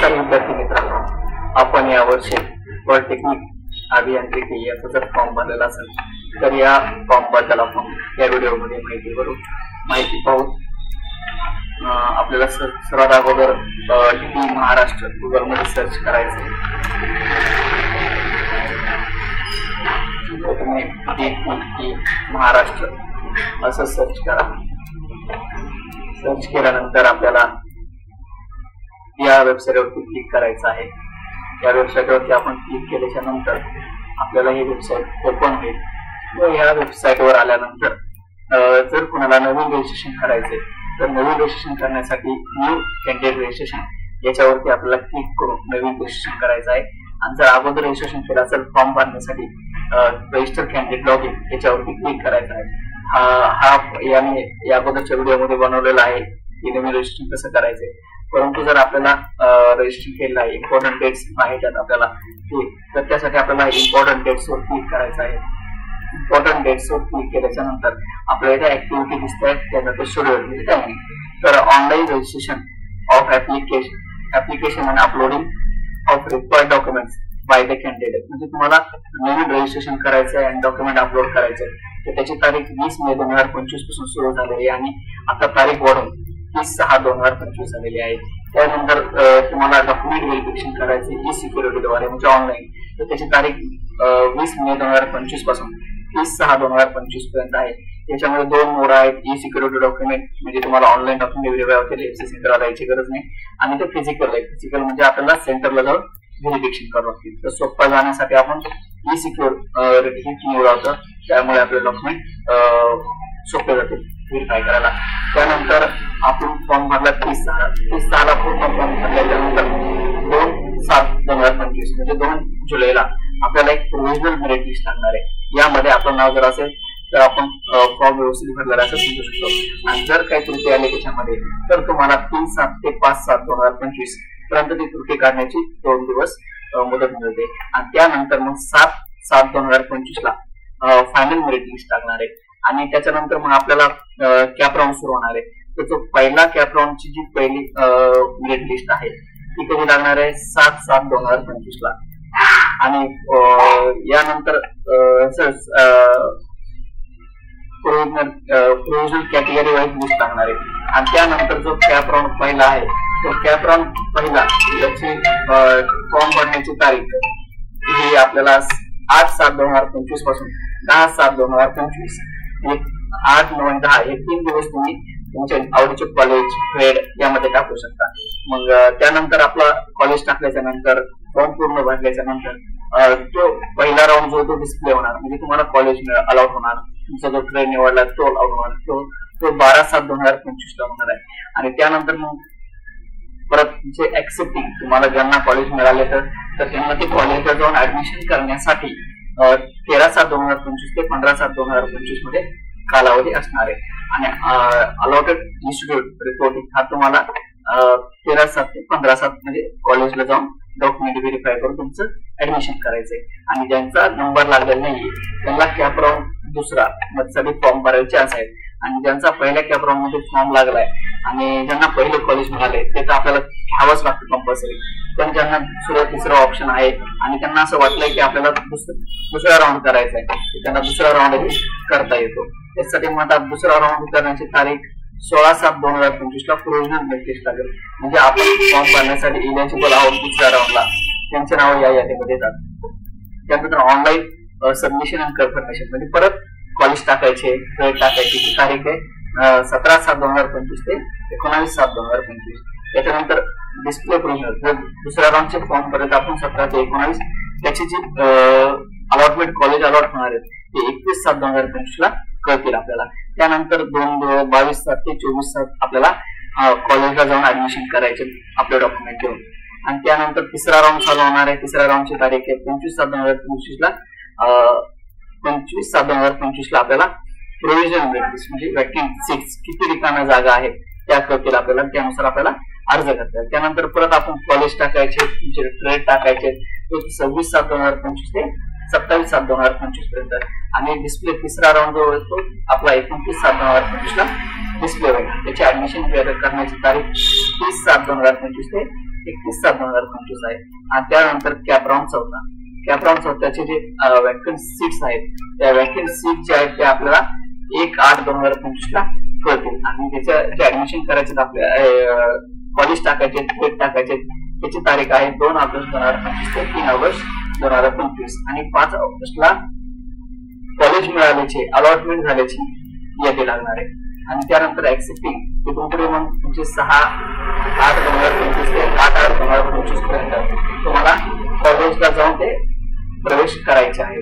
नमस्कार विद्यार्थी मित्रांनो, आपण यावर्षी पॉलिटेक्निक अभियांत्रिकी याचा जर फॉर्म भरलेला असेल तर या फॉर्म बद्दल आपण या व्हिडिओमध्ये माहिती पाहू. आपल्याला सर्वात अगोदर टी महाराष्ट्र गुगल मध्ये सर्च करायचं. तुम्ही टी महाराष्ट्र असं सर्च करा. सर्च केल्यानंतर आपल्याला या वेबसाईटवरती क्लिक करायचं आहे. या वेबसाईटवरती आपण क्लिक केल्याच्या नंतर आपल्याला ही वेबसाईट ओपन होईल. व या वेबसाईटवर आल्यानंतर जर कोणाला नवीन रजिस्ट्रेशन करायचे तर नवीन रजिस्ट्रेशन करण्यासाठी न्यू कॅन्डिडेट रजिस्ट्रेशन याच्यावरती आपल्याला क्लिक करून नवीन रजिस्ट्रेशन करायचं आहे. आणि जर अगोदर रजिस्ट्रेशन केलं असेल फॉर्म भरण्यासाठी रजिस्टर कॅन्डिडेट लॉगिन याच्यावरती क्लिक करायचं आहे. हा याने या अगोदरच्या व्हिडिओमध्ये बनवलेला आहे की नवीन रजिस्ट्रेशन कसं करायचंय. परंतु जर आपल्याला रजिस्ट्रेशन केलेलं आहे, इम्पॉर्टंट डेट्स आहेत आपल्याला तर त्यासाठी आपल्याला इम्पॉर्टंट डेट्स वर क्लिक करायचं आहे. इम्पॉर्टंट डेट्स वर क्लिक केल्याच्या नंतर आपल्याला इथे ऍक्टिव्हिटी दिसत आहेत, त्यानंतर शेड्यूल म्हणजे टायमिंग. तर online registration of application and uploading of required documents by the candidate, म्हणजे तुम्हाला नवीन रजिस्ट्रेशन करायचं आहे आणि डॉक्युमेंट अपलोड करायचे तर त्याची तारीख 20 मे 2025 पासून सुरू झालेली आहे आणि आता तारीख वाढून 30/6/2025 झालेली आहे. त्यानंतर तुम्हाला डॉक्युमेंट व्हेरिफिकेशन करायचे ई सिक्युरिटीद्वारे म्हणजे ऑनलाईन, तर त्याची तारीख 20 मे 2025 पासून 30/6/2025 पर्यंत आहे. त्याच्यामध्ये 2 मोड आहेत. ई सिक्युरिटी डॉक्युमेंट म्हणजे तुम्हाला ऑनलाईन डॉक्युमेंट व्हेरिफाय होतील, एफसी सेंटरला जायची गरज नाही. आणि ते फिजिकल आहे. फिजिकल म्हणजे आपल्याला सेंटरला जाऊन व्हेरिफिकेशन करावं लागतील. तर सोप्पा जाण्यासाठी आपण ई सिक्युरिटी ही निवडावं, त्यामुळे आपले डॉक्युमेंट सोपे जातील व्हेरिफाय करायला. त्यानंतर आपण फॉर्म भरला 30/6 पूर्ण फॉर्म भरल्याच्या नंतर 2/7/2025 म्हणजे 2 जुलैला आपल्याला एक प्रोव्हिजनल मेरिट लिस्ट लागणार आहे. यामध्ये आपलं नाव जर असेल तर आपण फॉर्म व्यवस्थित भरलेला असं समजू शकतो. आणि जर काही त्रुटी आली त्याच्यामध्ये तर तुम्हाला 3/7 ते 5/7/2025 पर्यंत ती त्रुटी काढण्याची 2 दिवस मुदत मिळते. आणि त्यानंतर मग 7/7/2025 ला फायनल मेरिट लिस्ट लागणार आहे. आणि त्याच्यानंतर मग आपल्याला कॅप राऊंड सुरू होणार आहे. तर तो पहिला कॅप राऊंडची जी पहिली मेरिट लिस्ट आहे ती कधी लागणार आहे 7/7/2025 ला. आणि यानंतर प्रोव्हिजनल कॅटेगरी वाईज लिस्ट लागणार आहे. आणि त्यानंतर जो कॅप राऊंड पहिला आहे तो कॅप राऊंड पहिला याची फॉर्म भरण्याची तारीख ही आपल्याला 8/7/2025 पासून 10/7/2025 8, 9, 10 हे 3 दिवस तुम्ही तुमच्या आवडीचे कॉलेज ट्रेड यामध्ये टाकू शकता. मग त्यानंतर आपला कॉलेज टाकल्याच्या नंतर फॉर्म पूर्ण भरल्याच्या नंतर तो पहिला राऊंड जो तो डिस्प्ले होणार म्हणजे तुम्हाला कॉलेज अलाउड होणार. तुमचा जो ट्रेड निवडला तो अलाउड होणार. तो 12/7/2025 ला होणार आहे. आणि त्यानंतर मग परत जे ऍक्सेप्टिंग तुम्हाला ज्यांना कॉलेज मिळाले तर त्यांना ते कॉलेजला जाऊन ऍडमिशन करण्यासाठी 13/7/2025 ते 15/7/2025 मध्ये कालावधी असणार आहे. आणि अलॉटेड इन्स्टिट्यूट रिपोर्टिंग हा तुम्हाला 13/7 ते 15/7 म्हणजे कॉलेजला जाऊन डॉक्युमेंट व्हेरिफाय करून तुमचं ऍडमिशन करायचंय. आणि ज्यांचा नंबर लागलेला नाहीये त्यांना कॅप राऊंड दुसरा मध्ये फॉर्म भरायचे चान्स आहेत. आणि ज्यांचा पहिल्या कॅप राऊंड मध्ये फॉर्म लागलाय आणि ज्यांना पहिले कॉलेज मिळाले ते तर आपल्याला घ्यावंच लागतं कंपल्सरी. पण ज्यांना तिसरा ऑप्शन आहे आणि त्यांना असं वाटलंय की आपल्याला दुसरा राऊंड करायचा आहे त्यांना दुसरा राऊंड करता येतो. त्यासाठी मग आता दुसरा राऊंड करण्याची तारीख 16/7/2025 ला प्रोव्हिजनल मेरिट लिस्ट लागेल. म्हणजे आपण फॉर्म भरण्यासाठी इलिजिबल आहोत दुसऱ्या राऊंडला त्यांचे नाव या यादीमध्ये येतात. त्यानंतर ऑनलाईन सबमिशन अँड कन्फर्मेशन म्हणजे परत कॉलेज टाकायचे ट्रेड टाकायची ती तारीख आहे 17/7/2025 ते 19/7/2025. त्याच्यानंतर डिस्प्ले प्रोव्हिजनल दुसऱ्या राऊंडचे फॉर्म पर्यंत आपण 17 ते 19 त्याची जी अलॉटमेंट कॉलेज अलॉट होणार आहे ते 21/7/2025 ला कळतील आपल्याला. त्यानंतर 22/7 ते 24/7 आपल्याला कॉलेजला जाऊन ऍडमिशन करायचे आपले डॉक्युमेंट घेऊन. आणि त्यानंतर तिसरा राऊंड चालू होणार आहे. तिसऱ्या राऊंडची तारीख आहे 25/7/2025 ला 25/7/2025 ला आपल्याला प्रोव्हिजनल मेरिट लिस्ट म्हणजे वॅकंट सीट्स किती रिकाम्या जागा आहेत त्या कळतील आपल्याला. त्यानुसार आपल्याला अर्ज करता येईल. त्यानंतर परत आपण कॉलेज टाकायचे तुमचे ट्रेड टाकायचे 26/7/2025 ते 27/7/2025 पर्यंत आणि डिस्प्ले तिसरा राऊंड जो असतो आपला 29/7/2025 ला डिस्प्ले होईल. त्याची ऍडमिशन करण्याची तारीख 30/7/2025 ते 31/7/2025 आहे. आणि त्यानंतर कॅपराऊंड चौथ्याचे जे वॅकंट सीट्स आहेत त्या वॅकंट सीट जे आहेत ते आपल्याला 1/8/2025 ला कळतील आणि त्याचे ऍडमिशन करायचे आपल्या कॉलेज टाकायचे थेट टाकायचे त्याची तारीख आहे 2 ऑगस्ट 2025 ते 3 ऑगस्ट 2025 आणि 5 ऑगस्टला कॉलेज मिळाल्याचे अलॉटमेंट झाल्याची यादी लागणार आहे. आणि त्यानंतर ऍक्सेप्टिंग तिथून पुढे मग तुमचे 6/8/2025 ते 8/8/2025 पर्यंत तुम्हाला कॉलेजला जाऊन ते प्रवेश करायचे आहे.